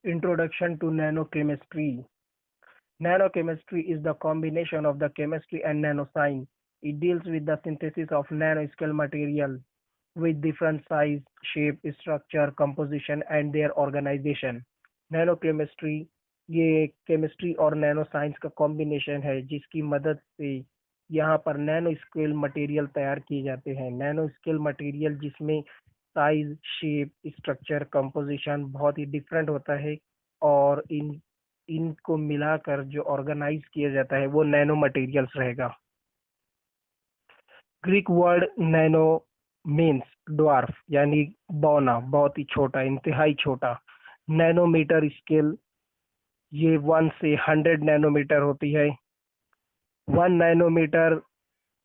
Introduction to Nanochemistry. Nanochemistry is the combination of the chemistry and nanoscience. It deals with the synthesis of nanoscale material with different size, shape, structure, composition and their organization. Nanochemistry ये chemistry और nano science का combination है जिसकी मदद से यहाँ पर nano scale material तैयार किए जाते हैं। नैनो स्केल मटेरियल जिसमें साइज, शेप, स्ट्रक्चर, कंपोजिशन बहुत ही डिफरेंट होता है और इनको मिलाकर जो ऑर्गेनाइज किया जाता है वो नैनो मटेरियल्स रहेगा। Greek word nano means dwarf यानी बौना, बहुत ही छोटा, इंतहाई छोटा। नैनोमीटर स्केल ये 1 से 100 नैनोमीटर होती है। 1 नैनोमीटर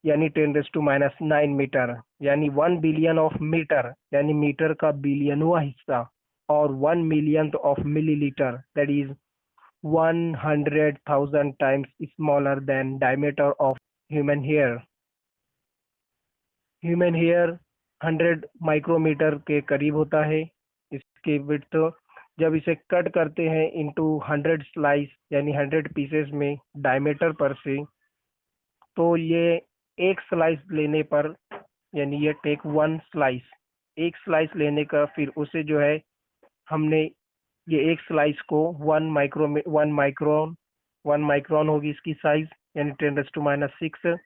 यानी 10⁻⁹ मीटर यानी 1 बिलियन ऑफ मीटर यानी मीटर का बिलियनवा हिस्सा और 1 millionth of millilitre that is 100,000 times smaller than diameter of human hair. Human hair 100 micrometre के करीब होता है। इसकी विड्थ जब इसे कट करते हैं इनटू 100 स्लाइस यानी 100 पीसेस में डायमीटर पर से, तो ये एक स्लाइस लेने पर यानी ये टेक 1 स्लाइस, एक स्लाइस लेने का फिर उसे जो है हमने ये एक स्लाइस को 1 माइक्रोन होगी इसकी साइज यानी 10⁻⁶,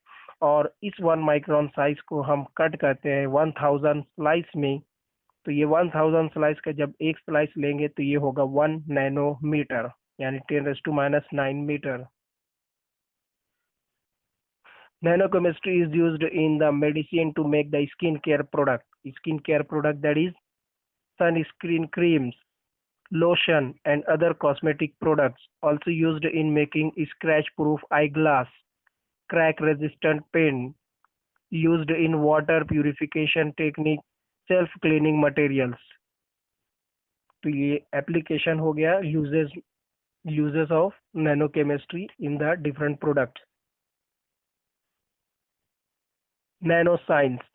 और इस 1 माइक्रोन साइज को हम कट करते हैं 1000 स्लाइस में। तो ये 1000 स्लाइस का जब एक स्लाइस लेंगे तो ये होगा 1 नैनोमीटर यानी 10⁻⁹ metre. Nanochemistry is used in the medicine to make the skincare product. Skincare product that is sunscreen creams, lotion and other cosmetic products. Also used in making scratch-proof eyeglass, crack-resistant pen, used in water purification technique, self-cleaning materials. तो ये application हो गया uses of nanochemistry in the different products. Nanoscience.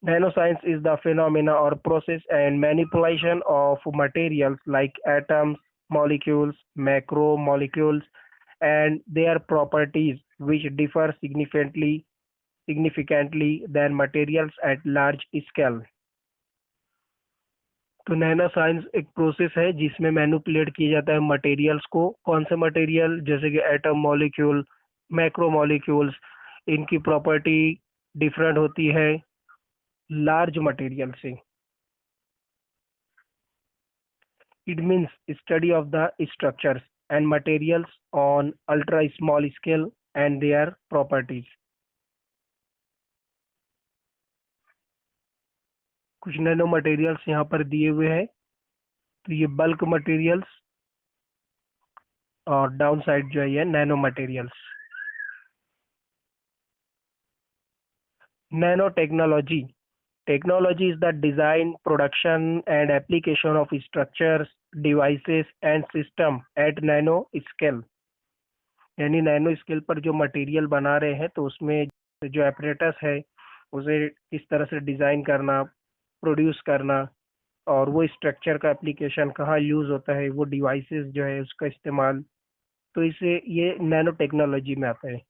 Nanoscience is the phenomena or process and manipulation of materials like atoms, molecules, macromolecules, and their properties which differ significantly than materials at large scale. तो nano science एक process है जिसमें manipulate किया जाता है materials को। कौन से मटेरियल? जैसे कि एटम, मॉलिक्यूल, मैक्रो मॉलिक्यूल्स, इनकी प्रॉपर्टी डिफरेंट होती है लार्ज मटेरियल से। It means study of the structures and materials on ultra small scale and their properties. कुछ नैनो मटेरियल्स यहाँ पर दिए हुए हैं। तो ये बल्क मटेरियल्स और डाउन साइड जो है ये nano materials. Nanotechnology. Technology is the design, production and application of structures, devices and system at nano scale. यानी नैनो स्केल पर जो मटेरियल बना रहे हैं तो उसमें जो एपरेटस है उसे किस तरह से डिजाइन करना, प्रोड्यूस करना और वो स्ट्रक्चर का एप्लीकेशन कहाँ यूज होता है, वो डिवाइसेस जो है उसका इस्तेमाल, तो इसे ये नैनो टेक्नोलॉजी में आता है।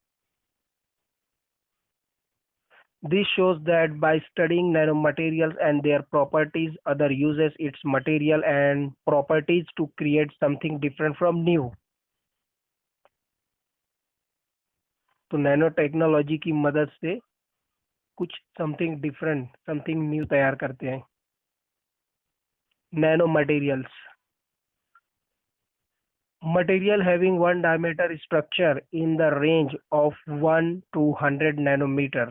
This shows that by studying nanomaterials and their properties, other uses its material and properties to create something different from new. तो नैनो टेक्नोलॉजी की मदद से कुछ समथिंग डिफरेंट, समथिंग न्यू तैयार करते हैं। Nano materials. Material having one diameter structure in the range of 1 to 100 nanometer.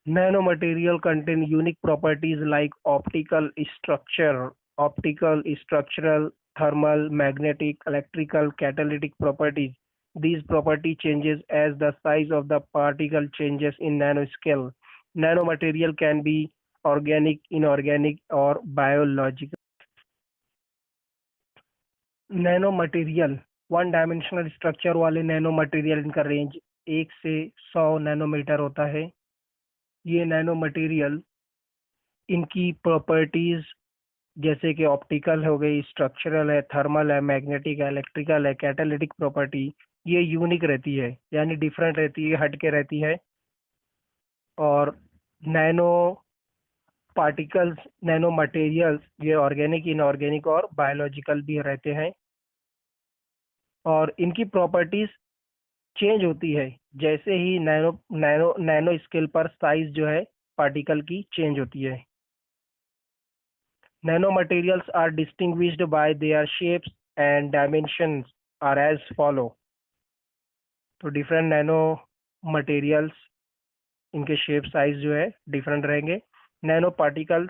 Nanomaterial contain unique properties like optical structure, optical, structural, thermal, magnetic, electrical, catalytic properties. These property changes as the size of the particle changes in nanoscale. Nanomaterial can be organic, inorganic or biological. Nano material 1 dimensional structure वाले nano material, इनका range 1 से 100 nanometre होता है। ये nano material, इनकी properties जैसे कि optical हो गई, स्ट्रक्चरल है, थर्मल है, मैग्नेटिक है, इलेक्ट्रिकल है, कैटालिटिक प्रॉपर्टी, ये यूनिक रहती है, यानी डिफरेंट रहती है, हटके रहती है। और नैनो पार्टिकल्स, नैनो मटेरियल्स, ये ऑर्गेनिक, इनऑर्गेनिक और बायोलॉजिकल भी रहते हैं। और इनकी प्रॉपर्टीज चेंज होती है जैसे ही नैनो नैनो नैनो स्केल पर साइज जो है पार्टिकल की चेंज होती है। Nano materials are distinguished by their shapes and dimensions are as follow. तो डिफरेंट नैनो मटेरियल्स, इनके शेप साइज जो है डिफरेंट रहेंगे। नैनो पार्टिकल्स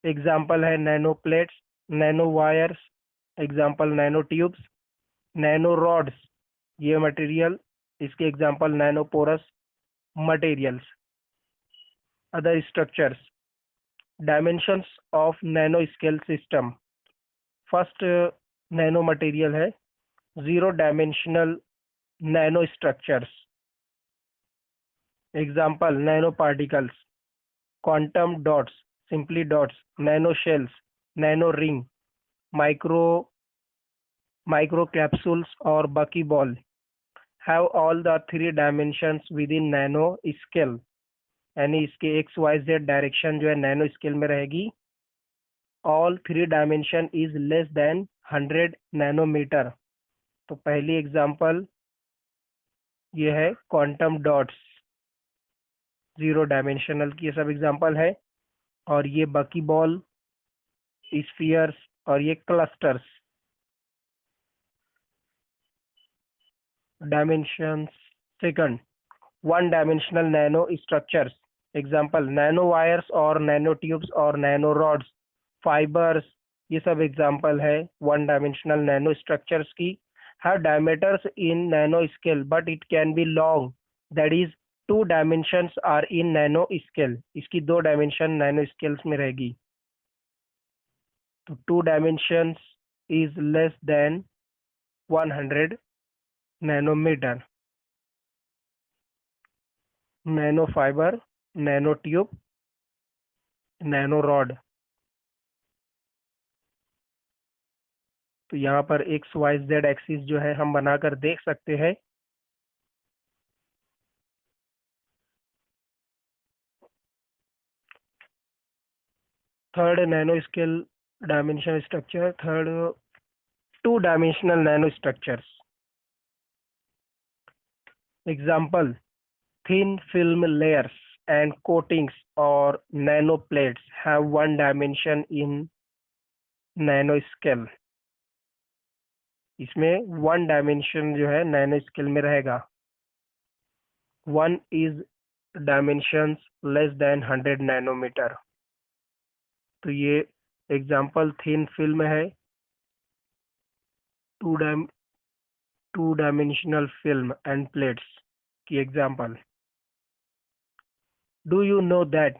एग्जाम्पल है nano plates, nano wires, example nano tubes, nano rods, ये material, इसके example nano porous materials. Other structures, dimensions of nano scale system. First nano material है zero dimensional nano structures. Example nano particles, quantum dots, simply dots, nano shells, nano ring, micro micro capsules और बकी ball have all the three dimensions with in nano scale, यानी इसके x Y Z direction जो है nano scale में रहेगी। All three dimension is less than 100 nanometre. तो पहली एग्जांपल ये है क्वांटम डॉट्स, जीरो डायमेंशनल की ये सब एग्जांपल है। और ये बकी बॉल, स्फीयर्स और ये clusters. Dimensions second, one dimensional nano structures. Example nano wires और नैनो ट्यूब्स और नैनो रॉड्स, फाइबर्स, ये सब एग्जांपल है वन डायमेंशनल नैनो स्ट्रक्चर्स की। Have diameters in nano scale but it can be long, that is two dimensions are in nano scale, इसकी दो dimension nano scales में रहेगी। तो two dimensions is less than 100 nanometre. Nano fibre, nano tube, nano rod. तो यहाँ पर x Y Z axis जो है हम बनाकर देख सकते हैं। Third nano scale dimension structure, third two dimensional nano structures. Example thin film layers and coatings or nanoplates have one dimension in nanoscale। इसमें वन डायमेंशन जो है नैनो स्केल में रहेगा। One is dimensions less than 100 nanometre. तो ये example thin film है, two dimensional film and plates की example. Do you know that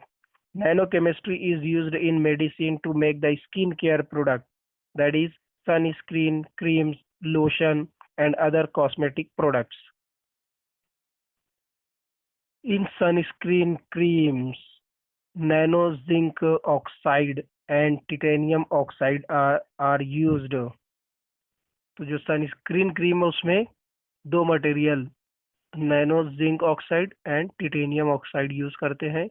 nanochemistry is used in medicine to make the skin care product, that is sunscreen, creams, lotion and other cosmetic products. In sunscreen creams, nano zinc oxide and titanium oxide are used। तो जो sunscreen cream है उसमें दो material nano zinc oxide and titanium oxide use करते हैं।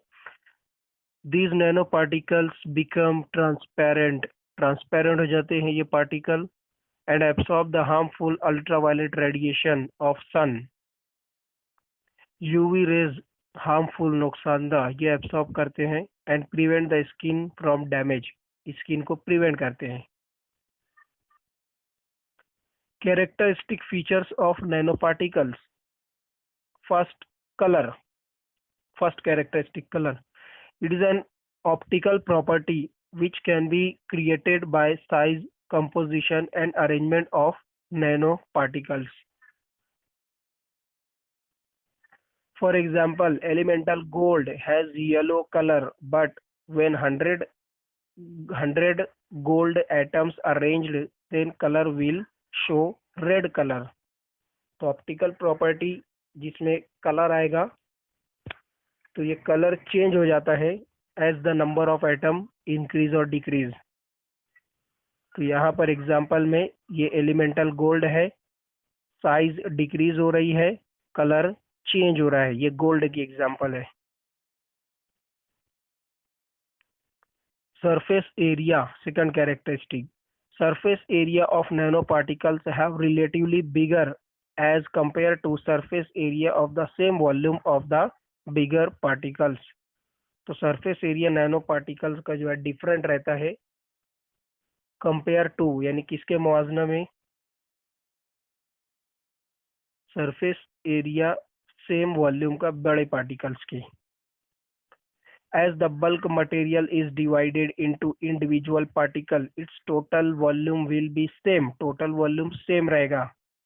These nanoparticles become transparent हो जाते हैं ये particle, and absorb the harmful ultraviolet radiation of sun। UV rays harmful नुकसानदा ये absorb करते हैं and prevent the skin from damage, skin को प्रिवेंट करते हैं। Characteristic features of nanoparticles। First, color। First characteristic, color। It is an optical property which can be created by size, composition and arrangement of nanoparticles। For example, elemental gold has yellow color, but when 100 gold atoms arranged, then color will show red color। तो optical property जिसमें colour आएगा तो ये colour change हो जाता है as the number of atom increase और decrease. तो यहाँ पर एग्जांपल में ये एलिमेंटल गोल्ड है, साइज डिक्रीज हो रही है, कलर चेंज हो रहा है, ये गोल्ड की एग्जांपल है। Surface area, second characteristic. Surface area of nanoparticles have relatively bigger as compared to surface area of the same volume of the bigger particles. तो सरफेस एरिया नैनो पार्टिकल्स का जो है डिफरेंट रहता है compare to, यानी किसके मुआवजना में, surface area same volume का बड़े पार्टिकल्स के। As the bulk material is divided into individual particle, its total volume will be same. Total volume same रहेगा।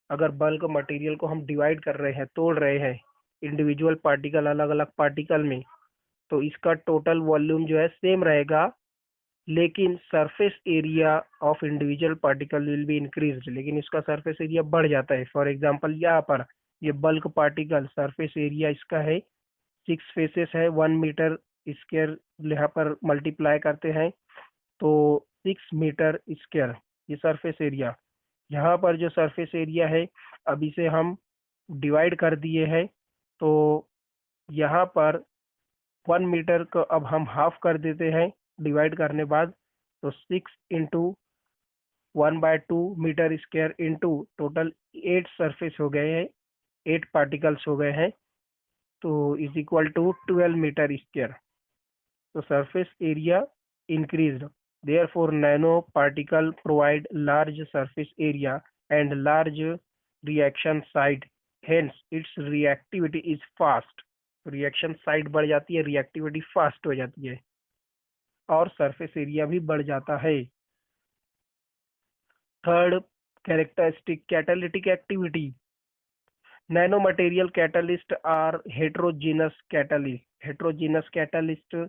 अगर बल्क मटेरियल को हम डिवाइड कर रहे हैं, तोड़ रहे हैं इंडिविजुअल पार्टिकल, अलग अलग पार्टिकल में, तो इसका टोटल वॉल्यूम जो है सेम रहेगा, लेकिन surface area of individual particle will be increase, लेकिन इसका सरफेस एरिया बढ़ जाता है। फॉर एग्जाम्पल यहाँ पर ये बल्क पार्टिकल सरफेस एरिया इसका है 6 फेसेस है 1 मीटर स्क्वायर, यहाँ पर मल्टीप्लाई करते हैं तो 6 मीटर स्क्वायर ये सरफेस एरिया। यहाँ पर जो सरफेस एरिया है अब इसे हम डिवाइड कर दिए हैं, तो यहाँ पर 1 मीटर को अब हम हाफ कर देते हैं डिवाइड करने बाद, तो 6 × 1/2 metre square into total 8 surface हो गए हैं, 8 पार्टिकल्स हो गए हैं, तो is equal to 12 metre square. तो surface area increased. Therefore, nanoparticle provide large surface area and large reaction site. Hence, its reactivity is fast. Reaction side बढ़ जाती है, रिएक्टिविटी फास्ट हो जाती है और सरफेस एरिया भी बढ़ जाता है। Third characteristic, catalytic activity. Nano material catalyst are heterogeneous catalyst. Heterogeneous catalyst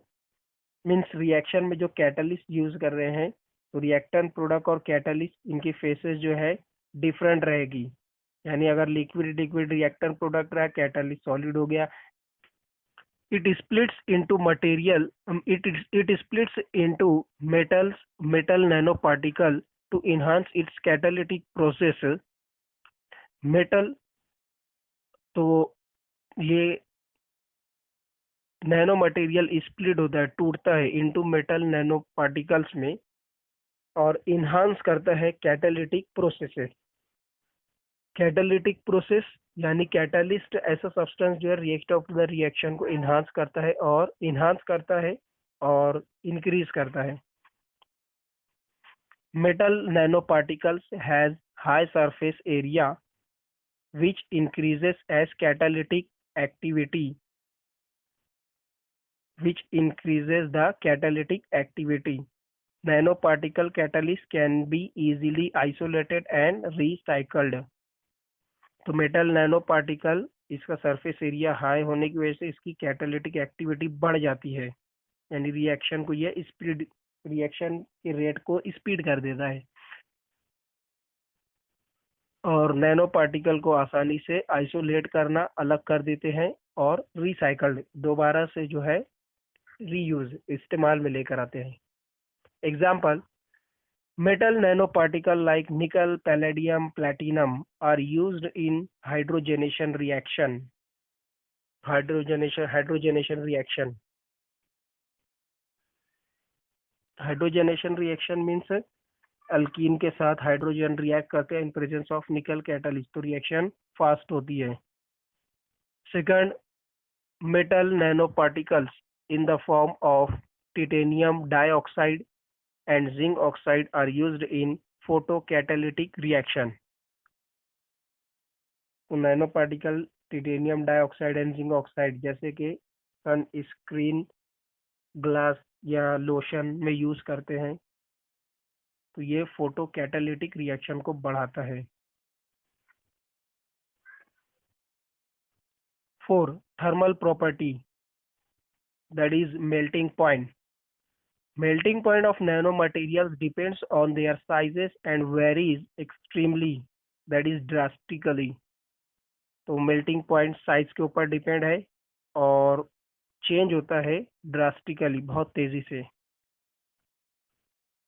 means reaction में जो कैटलिस्ट यूज कर रहे हैं, तो रिएक्टेंट प्रोडक्ट और कैटलिस्ट इनकी फेसेस जो है डिफरेंट रहेगी। यानी अगर लिक्विड लिक्विड रिएक्टेंट प्रोडक्ट रहा, कैटलिस्ट सॉलिड हो गया। It splits into material, it splits into metal nano particle to enhance its catalytic process. Metal, तो ये नैनो मटेरियल स्प्लिट होता है, टूटता है इनटू मेटल नैनो पार्टिकल्स में और इन्हांस करता है कैटालिटिक प्रोसेसेस। कैटालिटिक प्रोसेस यानी कैटालिस्ट ऐसा सब्सटेंस जो है रिएक्टर ऑफ द रिएक्शन को इन्हांस करता है और इंक्रीज करता है। Metal nano particles has high surface area which increases as catalytic activity, which increases the catalytic activity. Nanoparticle catalyst can be easily isolated and recycled. तो metal nano particle, इसका surface area high होने की वजह से इसकी catalytic activity बढ़ जाती है, यानी रिएक्शन को ये स्पीड, रिएक्शन के रेट को स्पीड कर देता है और नैनो पार्टिकल को आसानी से आइसोलेट करना, अलग कर देते हैं और रिसाइकल्ड, दोबारा से जो है रीयूज, इस्तेमाल में लेकर आते हैं। Example, metal nanoparticle like nickel, palladium, platinum are used in hydrogenation reaction. Hydrogenation reaction. Hydrogenation reaction means alkyne के साथ हाइड्रोजन रिएक्ट करते हैं इन प्रेजेंस ऑफ निकल कैटलिस्ट, तो रिएक्शन फास्ट होती है। Second, metal nano particles in the form of titanium dioxide and zinc oxide are used in photocatalytic reaction. तो nano particle titanium dioxide and zinc oxide जैसे कि सन screen, glass या lotion में use करते हैं, तो ये फोटो कैटालिटिक रिएक्शन को बढ़ाता है। 4, thermal property, that is melting point. Melting point of nanomaterials depends on their sizes and varies extremely, that is drastically. तो मेल्टिंग पॉइंट साइज के ऊपर डिपेंड है और चेंज होता है ड्रास्टिकली, बहुत तेजी से।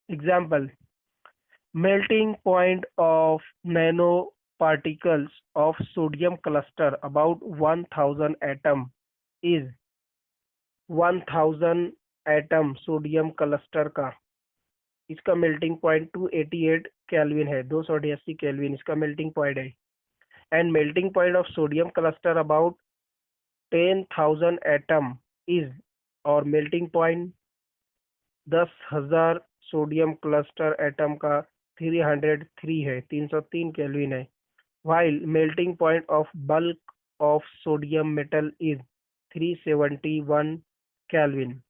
Example: melting point of nanoparticles of sodium cluster about 1000 atom is 1000 atom sodium cluster का, इसका मेल्टिंग पॉइंट 288 केल्विन है, 288 केल्विन इसका मेल्टिंग पॉइंट है। And melting point of sodium cluster about 10,000 atom is, और melting point 10,000 sodium cluster atom का 303 है, 303 kelvin है। while melting point of bulk of sodium metal is 371 kelvin,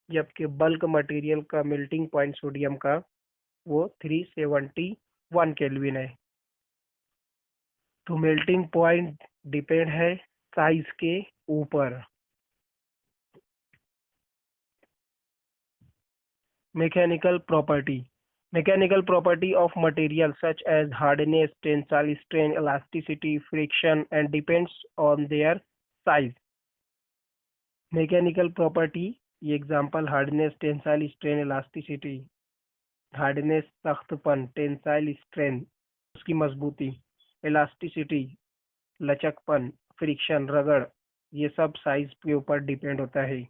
जबकि bulk material का melting point sodium का वो 371 kelvin है। तो मेल्टिंग पॉइंट डिपेंड है साइज के ऊपर। Mechanical property. Mechanical property of material such as hardness, tensile strain, elasticity, friction, and depends on their size. Mechanical property, ये example hardness, tensile strain, elasticity. Hardness सख्तपन, tensile strain उसकी मजबूती, elasticity लचकपन, friction रगड़, ये सब size के ऊपर depend होता है।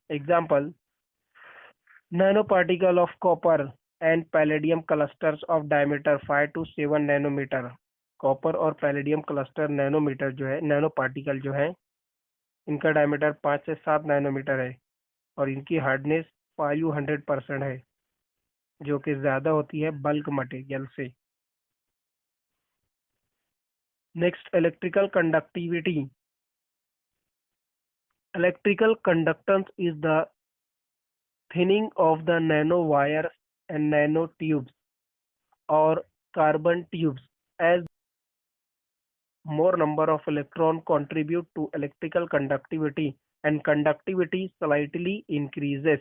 Example: nanoparticle of copper and palladium clusters of diameter 5 to 7 nanometre. Copper और पैलेडियम क्लस्टर नैनोमीटर जो है, नैनो पार्टिकल जो है, इनका डायमीटर 5 से 7 नैनोमीटर है और इनकी हार्डनेस 500% है, जो कि ज़्यादा होती है बल्क मटेरियल से। Next, electrical conductivity. Electrical conductance is the thinning of the nanowires and nanotubes or carbon tubes as more number of electrons contribute to electrical conductivity and conductivity slightly increases.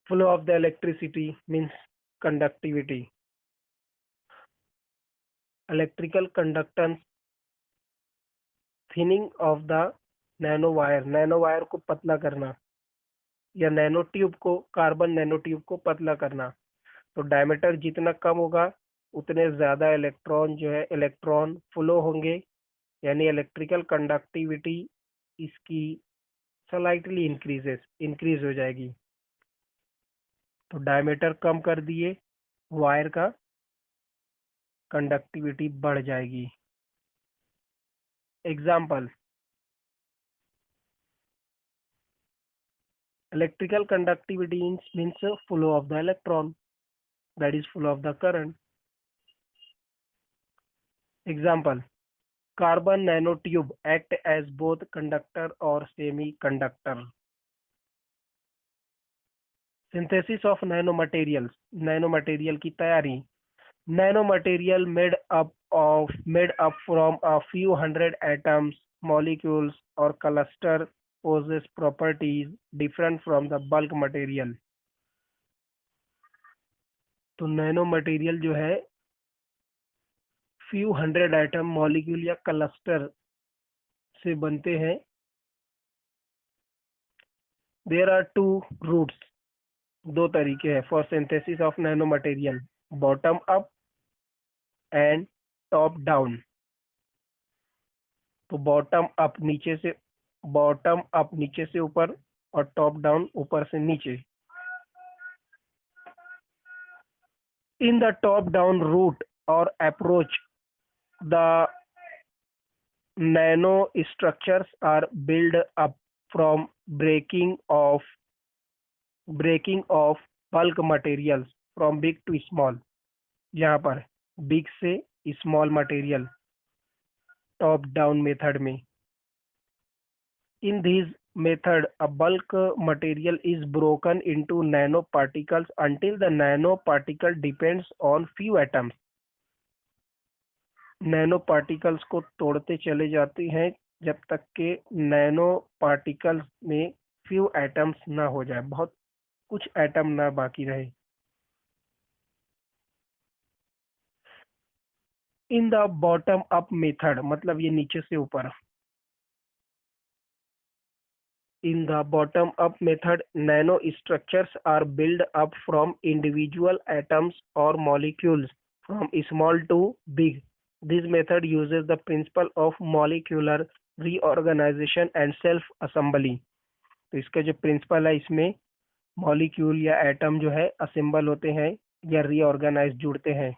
Flow of the electricity means conductivity. Electrical conductance, thinning of the nanowire, nanowire को पतला करना या nano tube को, carbon nano tube को पतला करना। तो diameter जितना कम होगा उतने ज़्यादा इलेक्ट्रॉन जो है, इलेक्ट्रॉन फ्लो होंगे, यानी इलेक्ट्रिकल कंडक्टिविटी इसकी स्लाइटली इंक्रीज हो जाएगी। तो डायमीटर कम कर दिए, वायर का कंडक्टिविटी बढ़ जाएगी। Example: electrical conductivity means flow of the electron, that is flow of the current. Example: carbon nanotube act as both conductor or semiconductor. Synthesis of nanomaterials, nanomaterial की तैयारी। Nanomaterial made up from a few hundred atoms, molecules or cluster possess properties different from the bulk material. तो nano material जो है few hundred atom, molecule या cluster से बनते हैं। There are two roots, दो तरीके हैं for synthesis of nano material, bottom up and top down. तो बॉटम अप नीचे से ऊपर और टॉप डाउन ऊपर से नीचे। In the top down route और approach, the nano structures are built up from breaking of bulk materials from big to small, यहाँ पर बिग से small material top down method में। In this method a bulk material is broken into nanoparticles until the nanoparticle depends on few atoms. Nano particles को तोड़ते चले जाते हैं जब तक के नैनो पार्टिकल्स में फ्यू एटम्स ना हो जाए, बहुत कुछ एटम ना बाकी रहे। In the bottom up method मतलब ये नीचे से ऊपर। In the bottom-up method, nanostructures are built up from individual atoms or molecules from small to big. This method uses the principle of molecular reorganization and self-assembly. तो इसका जो principal है, इसमें मॉलिक्यूल या एटम जो है असेंबल होते हैं या रीऑर्गेनाइज जुड़ते हैं।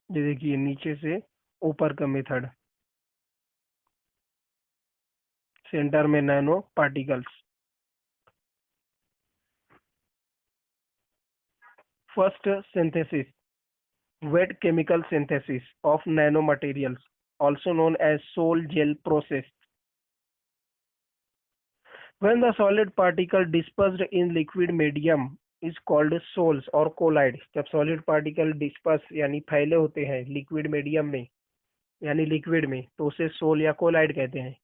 ये देखिए नीचे से ऊपर का मेथड, सेंटर में nano particles. First synthesis, wet chemical synthesis of nanomaterials, also known as sol gel process. When the solid particle dispersed in liquid medium is called sols or colloid. जब solid particle disperse यानी फैले होते हैं liquid medium में यानी liquid में, तो उसे sol या colloid कहते हैं।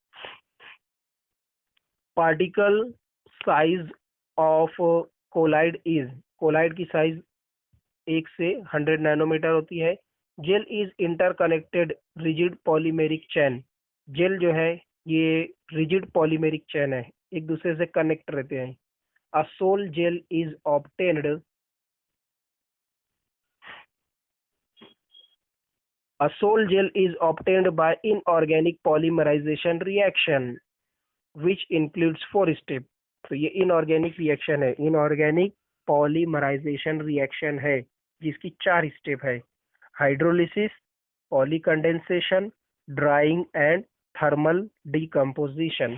Particle size of colloid is, colloid की size 1 से 100 नैनोमीटर होती है। Gel is interconnected rigid polymeric chain, gel जो है ये रिजिड पॉलीमेरिक चैन है, एक दूसरे से कनेक्ट रहते हैं। A sol gel is obtained, a sol gel is obtained by inorganic polymerization reaction which includes 4 steps. तो ये इनऑर्गेनिक रिएक्शन है, इनऑर्गेनिक पॉलीमराइजेशन रिएक्शन है जिसकी 4 स्टेप है: hydrolysis, polycondensation, drying and thermal decomposition.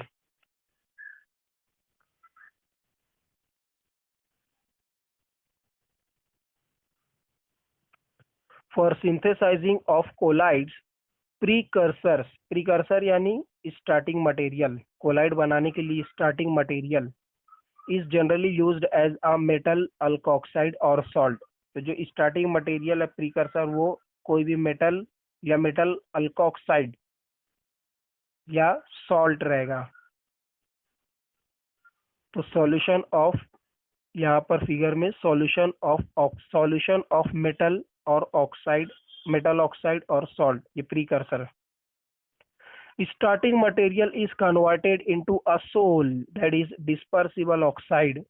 For synthesizing of colloids, precursors, precursor यानी starting material, colloid बनाने के लिए starting material is generally used as a metal alkoxide और सॉल्ट। तो जो स्टार्टिंग मटेरियल है प्रीकर्सर, वो कोई भी मेटल या मेटल अल्कोक्साइड या सॉल्ट रहेगा। तो सॉल्यूशन ऑफ, यहाँ पर फिगर में सॉल्यूशन ऑफ मेटल और ऑक्साइड, मेटल ऑक्साइड और सॉल्ट, ये precursor. Starting material is converted into a sol that is dispersible oxide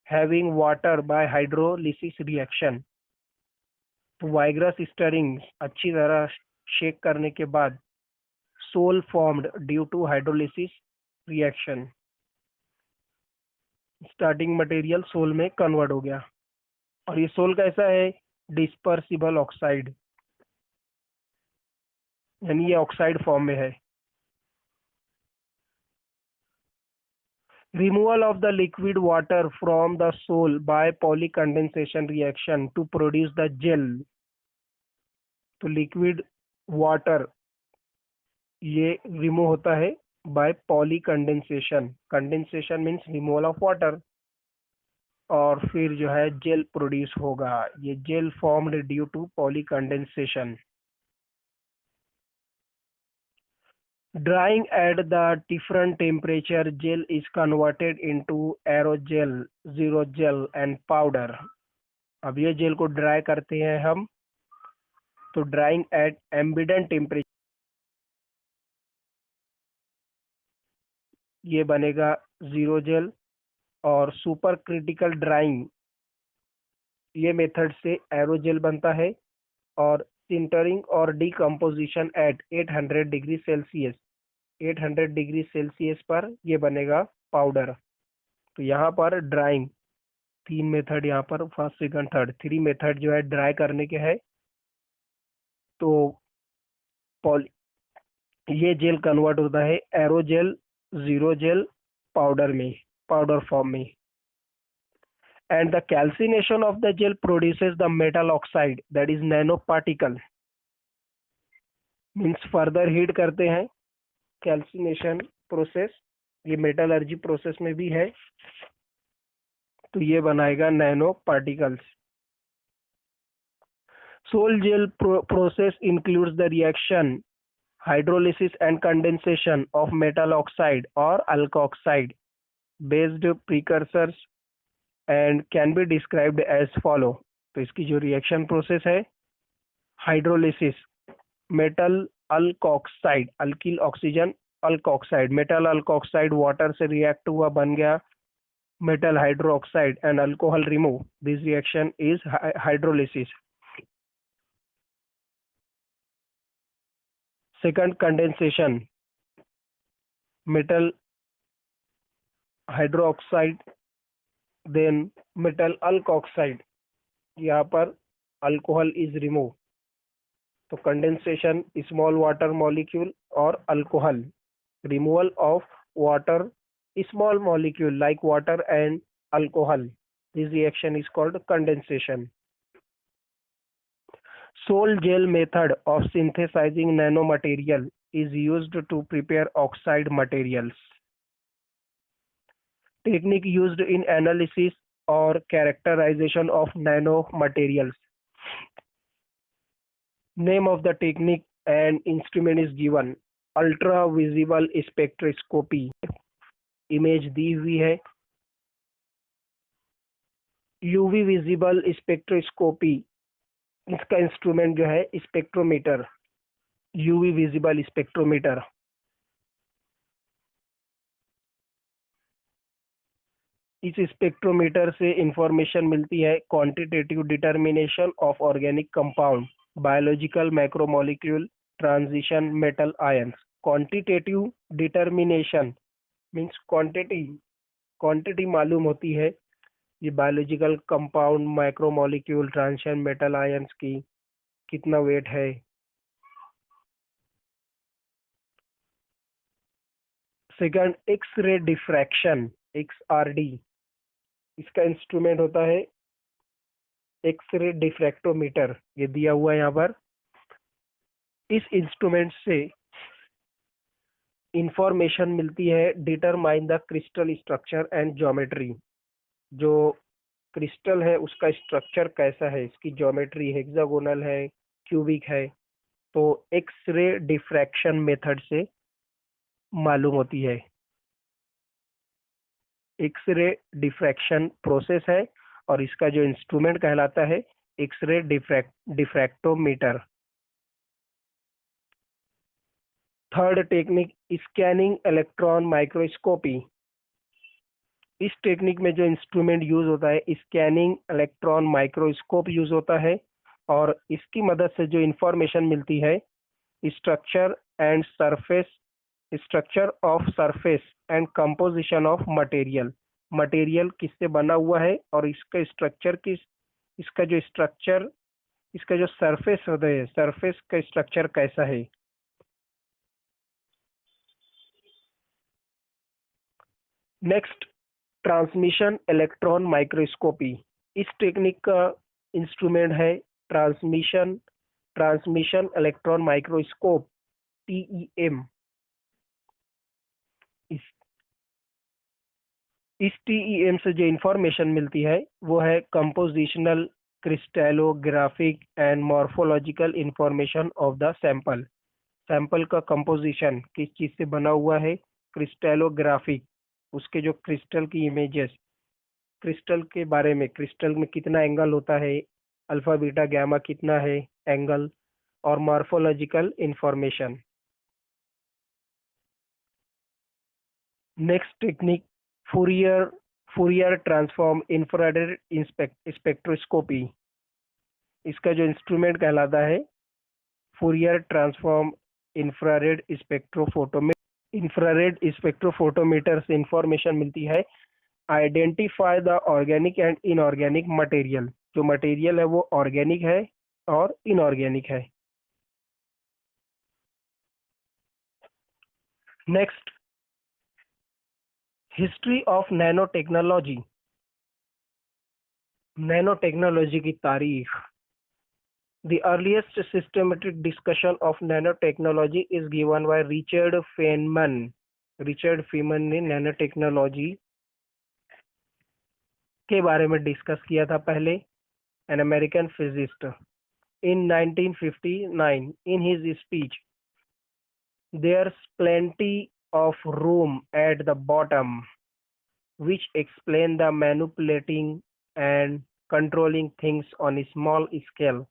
having water by hydrolysis reaction. तो वाइग्रस स्टरिंग, अच्छी तरह शेक करने के बाद sol formed due to hydrolysis reaction, starting material sol में convert हो गया। और ये सोल कैसा है? डिस्पर्सिबल ऑक्साइड, यानी ये ऑक्साइड फॉर्म में है। Removal of the liquid water from the sole by polycondensation reaction to produce the gel. तो liquid water ये रिमूव होता है by polycondensation, condensation means removal of water, और फिर जो है जेल प्रोड्यूस होगा। ये gel formed due to polycondensation. Drying at the different temperature, gel is converted into aerogel, zero-gel and powder. अब ये जेल को ड्राई करते हैं हम, तो ड्राइंग एट एम्बिडेंट टेम्परेचर ये बनेगा जीरो जेल, और सुपर क्रिटिकल ड्राइंग ये मेथड से एरोजेल बनता है, और सिंटरिंग और decomposition at 800 degree Celsius, 800 degree Celsius पर ये बनेगा पाउडर। तो यहाँ पर ड्राइंग 3 मेथड, यहाँ पर फर्स्ट सेकंड थर्ड 3 मेथड जो है ड्राई करने के है। तो ये जेल कन्वर्ट होता है एरोजेल, जीरो जेल, पाउडर में, पाउडर फॉर्म में। And the calcination of the gel produces the metal oxide that is nano particle. Means further heat करते हैं, कैल्सिनेशन प्रोसेस, ये मेटलर्जी प्रोसेस में भी है, तो ये बनाएगा nano particles. Sol gel process includes the reaction hydrolysis and condensation of metal oxide or alkoxide based precursors and can be described as follow। तो इसकी जो रिएक्शन प्रोसेस है, hydrolysis, metal alkoxide, alkyl oxygen alkoxide, metal alkoxide water से react हुआ बन गया metal hydroxide and alcohol remove. This reaction is hydrolysis. Second, condensation. Metal hydroxide, then metal alkoxide. यहाँ पर alcohol is removed. तो condensation, small water molecule और alcohol. Removal of water, small molecule like water and alcohol. This reaction is called condensation. Sol gel method of synthesizing nanomaterial is used to prepare oxide materials. Technique used in analysis or characterization of nanomaterials. Name of the technique and instrument is given. Ultra visible spectroscopy. Image दी हुई है. UV visible spectroscopy, इसका instrument जो है spectrometer, UV visible spectrometer. इस spectrometer से information मिलती है quantitative determination of organic compound, biological macromolecule, transition metal ions. Quantitative determination means quantity मालूम होती है ये biological compound, micromolecule, transition metal ions की कितना वेट है. Second, X ray diffraction, XRD. इसका इंस्ट्रूमेंट होता है एक्स-रे डिफ्रैक्टोमीटर, ये दिया हुआ है यहाँ पर. इस इंस्ट्रूमेंट से इंफॉर्मेशन मिलती है determine the crystal structure and geometry. जो क्रिस्टल है उसका स्ट्रक्चर कैसा है, इसकी ज्योमेट्री हेक्सागोनल है, क्यूबिक है, तो एक्स-रे डिफ्रैक्शन मेथड से मालूम होती है. एक्स-रे डिफ्रैक्शन प्रोसेस है और इसका जो इंस्ट्रूमेंट कहलाता है X-ray diffractometer. Third technique, scanning electron microscopy. इस टेक्निक में जो इंस्ट्रूमेंट यूज होता है स्कैनिंग इलेक्ट्रॉन माइक्रोस्कोप यूज होता है और इसकी मदद से जो इंफॉर्मेशन मिलती है structure of surface and composition of material. Material किससे बना हुआ है और इसका जो सरफेस होता है, सरफेस का स्ट्रक्चर कैसा है. Next, transmission electron microscopy. इस टेक्निक का इंस्ट्रूमेंट है ट्रांसमिशन इलेक्ट्रॉन माइक्रोस्कोप, TEM. इस TEM से जो इंफॉर्मेशन मिलती है वो है compositional, crystallographic and morphological information of the sample. Sample का कंपोजिशन किस चीज से बना हुआ है, क्रिस्टलोग्राफिक, उसके जो क्रिस्टल की इमेजेस, क्रिस्टल के बारे में, क्रिस्टल में कितना एंगल होता है, अल्फा बीटा गामा कितना है एंगल, और morphological information. Next technique, Fourier transform infrared spectroscopy. इसका जो इंस्ट्रूमेंट कहलाता है फूरियर ट्रांसफॉर्म इंफ्रारेड स्पेक्ट्रोफोटोमीटर से इंफॉर्मेशन मिलती है identify the organic and inorganic material. जो मटेरियल है वो ऑर्गेनिक है और इनऑर्गेनिक है. Next, history of nano technology. Nano technology की तारीख. The earliest systematic discussion of nanotechnology is given by Richard Feynman. Richard Feynman ने नैनोटेक्नोलॉजी के बारे में डिस्कस किया था पहले, an American physicist. In 1959, in his speech, there's plenty of room at the bottom, which explain the manipulating and controlling things on a small scale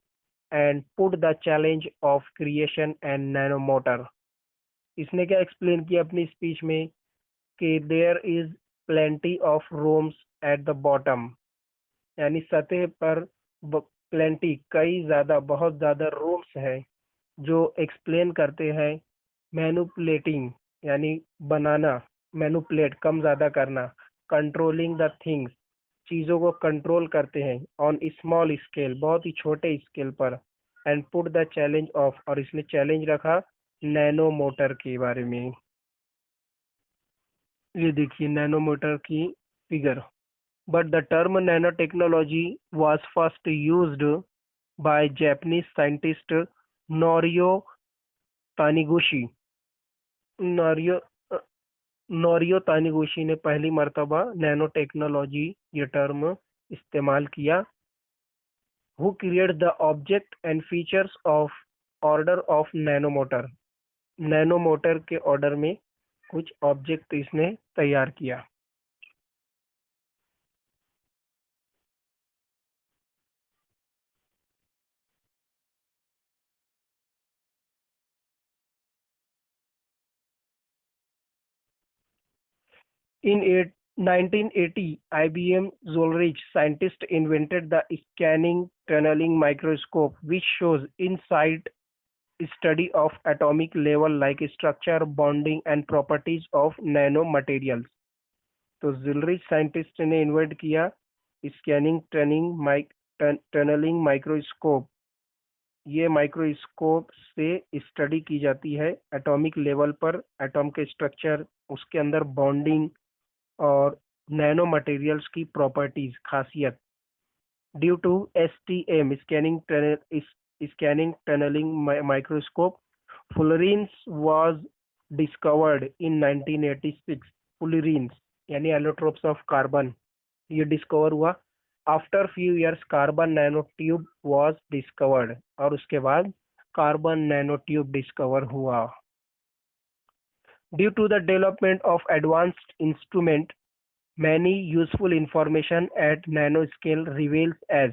and put the challenge of creation and nanomotor. इसने क्या explain किया अपनी speech में कि there is plenty of rooms at the bottom, यानी सतह पर plenty कई ज्यादा बहुत ज्यादा रूम्स है जो एक्सप्लेन करते हैं मैनुपुलेटिंग यानी बनाना, मैनुपुलेट कम ज्यादा करना, कंट्रोलिंग द थिंग्स चीजों को कंट्रोल करते हैं ऑन स्मॉल स्केल बहुत ही छोटे स्केल पर, and put the challenge of और इसने चैलेंज रखा नैनो मोटर के बारे में। ये देखिए नैनो मोटर की figure. But the term nano technology was first used by Japanese scientist Norio Taniguchi. Norio Norio Taniguchi ने पहली मर्तबा नैनो टेक्नोलॉजी ये टर्म इस्तेमाल किया। Who create the object and features of order of nanomotor, nanomotor के order में कुछ object इसने तैयार किया। In 1980, IBM Zollrich scientists invented the scanning tunneling microscope, which shows inside study of atomic level like structure, bonding and properties of nanomaterials. तो जिलरिच scientist ने invent किया स्कैनिंग टनलिंग माइक्रोस्कोप। ये माइक्रोस्कोप से स्टडी की जाती है एटॉमिक लेवल पर एटॉम के स्ट्रक्चर, उसके अंदर बॉन्डिंग और नैनो मटेरियल्स की प्रॉपर्टीज खासियत। Due to STM scanning tunneling microscope fullerenes was discovered in 1986। Fullerenes यानी एलोट्रोप्स ऑफ कार्बन ये डिस्कवर हुआ। After few years carbon nano tube was discovered और उसके बाद कार्बन नैनो ट्यूब डिस्कवर हुआ। Due to the development of advanced instrument many useful information at nanoscale reveals as,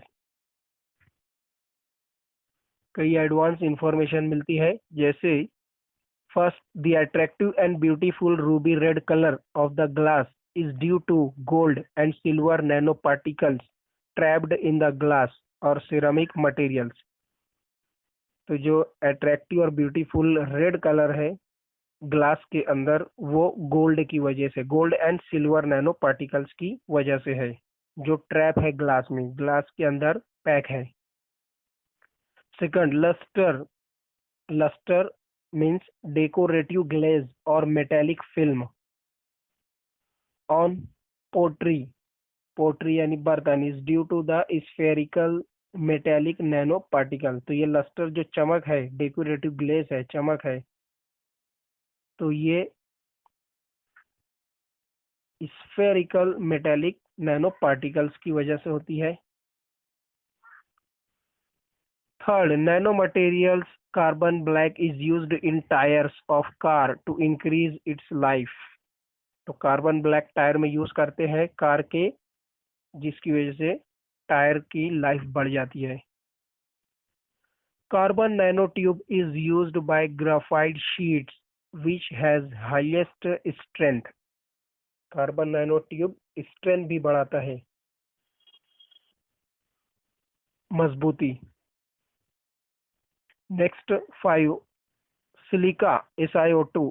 कई advance information मिलती है जैसे first the attractive and beautiful ruby red colour of the glass is due to gold and silver nano particles trapped in the glass और ceramic materials. तो जो attractive और beautiful red colour है glass के अंदर वो गोल्ड की वजह से, gold and silver nano particles की वजह से है जो ट्रैप है ग्लास में, ग्लास के अंदर पैक है। Second lustre, lustre means decorative glaze और metallic film on pottery, pottery यानी बर्तन is due to the spherical metallic nano particle. तो ये लस्टर जो चमक है, डेकोरेटिव ग्लेज है, चमक है, तो ये स्फेरिकल मेटेलिक नैनो पार्टिकल्स की वजह से होती है। Third nano materials carbon black is used in tyres of car to increase its life. तो कार्बन ब्लैक टायर में यूज करते हैं कार के, जिसकी वजह से टायर की लाइफ बढ़ जाती है। Carbon nano tube is used by graphite sheets which has highest strength. Carbon nano tube strength भी बढ़ाता है, मजबूती। Next 5 silica SiO2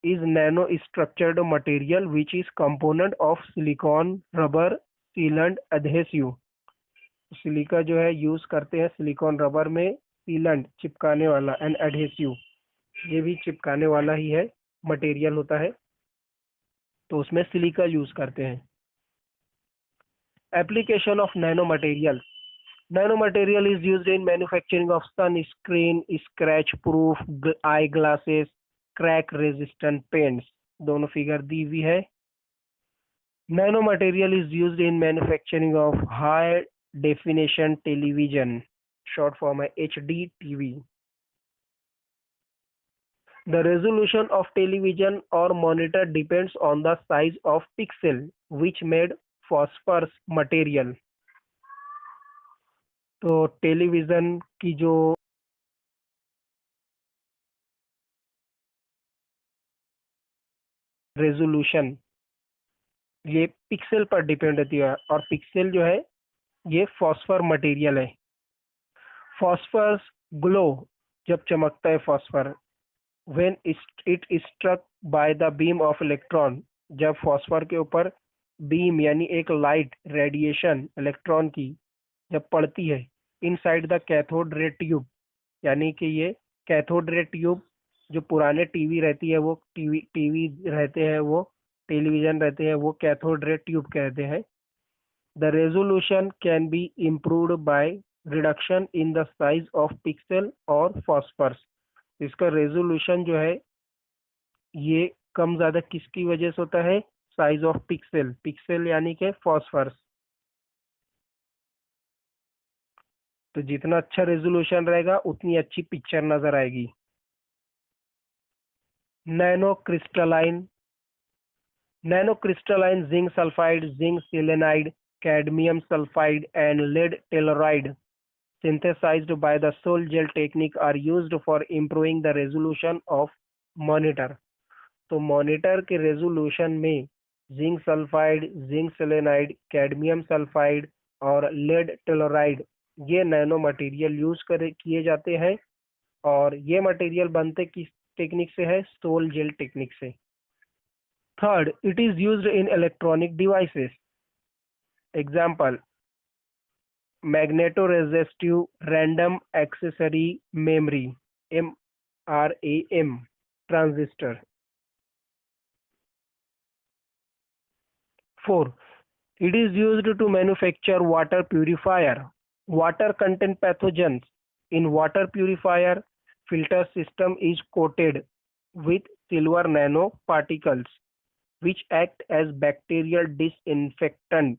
is nano structured material which is component of silicon rubber sealant adhesive। Silica जो है use करते हैं silicone rubber में, sealant चिपकाने वाला एंड एडहेसिव ये भी चिपकाने वाला ही है मटेरियल होता है, तो उसमें सिलिका यूज करते हैं। Application of nano material, nano material is used in manufacturing of sun screen, scratch proof eye glasses, crack resistant paints. दोनों फिगर दी हुई है। Nano material is used in manufacturing of high definition television, short form है HD TV। The resolution of television or monitor depends on the size of pixel which made phosphorus material। तो television की जो resolution ये pixel पर depend होती है, और pixel जो है ये फॉस्फर मटेरियल है। फॉस्फरस ग्लो, जब चमकता है phosphor, when it struck by the beam of electron, जब फॉस्फर के ऊपर बीम यानी एक लाइट रेडिएशन इलेक्ट्रॉन की जब पड़ती है inside the cathode ray tube, यानी कि ये कैथोड रे ट्यूब, जो पुराने टीवी रहती है वो टीवी टीवी रहते हैं, वो टेलीविजन रहते हैं, वो कैथोड रे ट्यूब कहते हैं। The resolution can be improved by reduction in the size of pixel और फॉस्फर्स। इसका रेजोल्यूशन जो है ये कम ज्यादा किसकी वजह से होता है? साइज ऑफ पिक्सल, पिक्सल यानी कि फॉस्फर्स। तो जितना अच्छा रेजोल्यूशन रहेगा उतनी अच्छी पिक्चर नजर आएगी। Nano crystalline, nano crystalline zinc sulphide, zinc selenide, cadmium sulfide and lead telluride synthesized by the Sol gel technique are used for improving the resolution of monitor। तो मॉनिटर के रेजोल्यूशन में zinc sulphide, zinc selenide, cadmium sulphide और lead टेलोराइड ये nano material use कर किए जाते हैं। और ये मटेरियल बनते किस टेक्निक से है? सोल जेल टेक्निक से। Third, it is used in electronic devices. Example, magnetoresistive random accessory memory, MRAM transistor. 4, it is used to manufacture water purifier, water contain pathogens in water purifier filter system is coated with silver nanoparticles which act as bacterial disinfectant।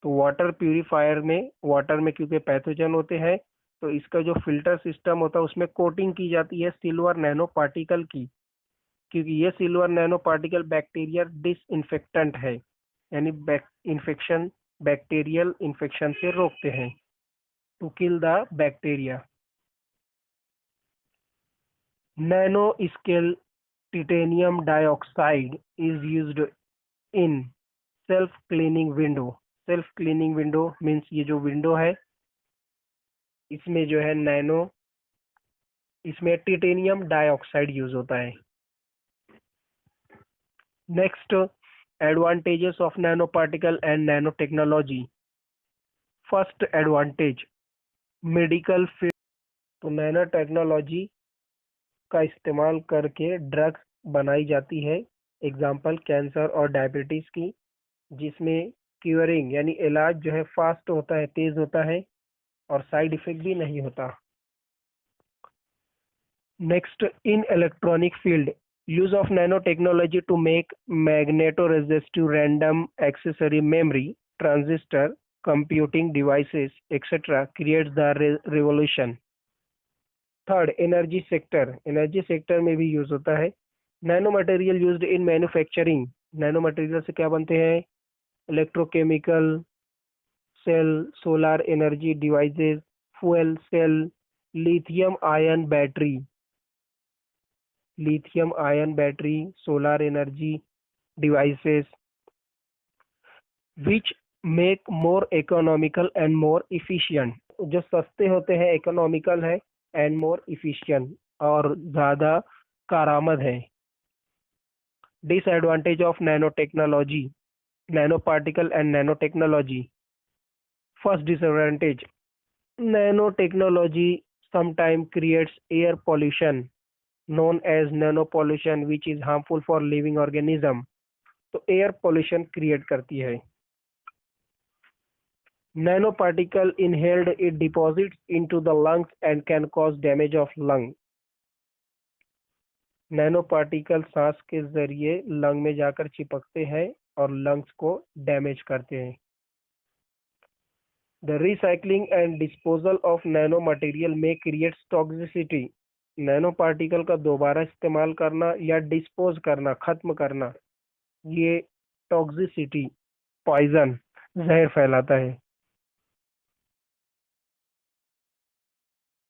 तो water purifier में, water में क्योंकि pathogen होते हैं तो इसका जो filter system होता है उसमें कोटिंग की जाती है सिल्वर नैनो पार्टिकल की, क्योंकि ये silver nano particle bacterial disinfectant है, यानी इन्फेक्शन, बैक्टीरियल इन्फेक्शन से रोकते हैं, to kill the bacteria. Nano scale titanium dioxide is used in self cleaning window. Self cleaning window means ये जो विंडो है इसमें जो है नैनो, इसमें टिटेनियम डाइऑक्साइड यूज होता है। Next, advantages of nano particle and nano technology. First advantage, medical field. तो नैनो टेक्नोलॉजी का इस्तेमाल करके ड्रग्स बनाई जाती है। एग्जाम्पल, कैंसर और डायबिटीज की, जिसमें क्यूरिंग यानी इलाज जो है फास्ट होता है, तेज होता है और साइड इफेक्ट भी नहीं होता। Next, in electronic field, use of nanotechnology to make magnetoresistive random accessory memory, transistor, computing devices, etc. creates the revolution। Third, energy sector, energy sector में भी यूज होता है। Nano material used in manufacturing, nano material से क्या बनते हैं? Electrochemical cell, solar energy devices, fuel cell, lithium ion battery, lithium ion battery, solar energy devices, which make more economical and more efficient, जो सस्ते होते हैं, इकोनॉमिकल है and more efficient और ज़्यादा कारामद है। Disadvantage of nano technology, nano particle and nano technology. First disadvantage, nano technology sometimes creates air pollution known as nano pollution which is harmful for living organism। तो air pollution create करती है। Nano particle inhaled it deposits into the lungs and can cause damage of lung। Nano particle सांस के जरिए lung में जाकर चिपकते हैं और लंग्स को डैमेज करते हैं। The recycling and disposal of nano material में क्रिएट्स टॉक्सिसिटी। नैनो पार्टिकल का दोबारा इस्तेमाल करना या डिस्पोज करना, खत्म करना, ये टॉक्सिसिटी, पॉइजन, जहर फैलाता है।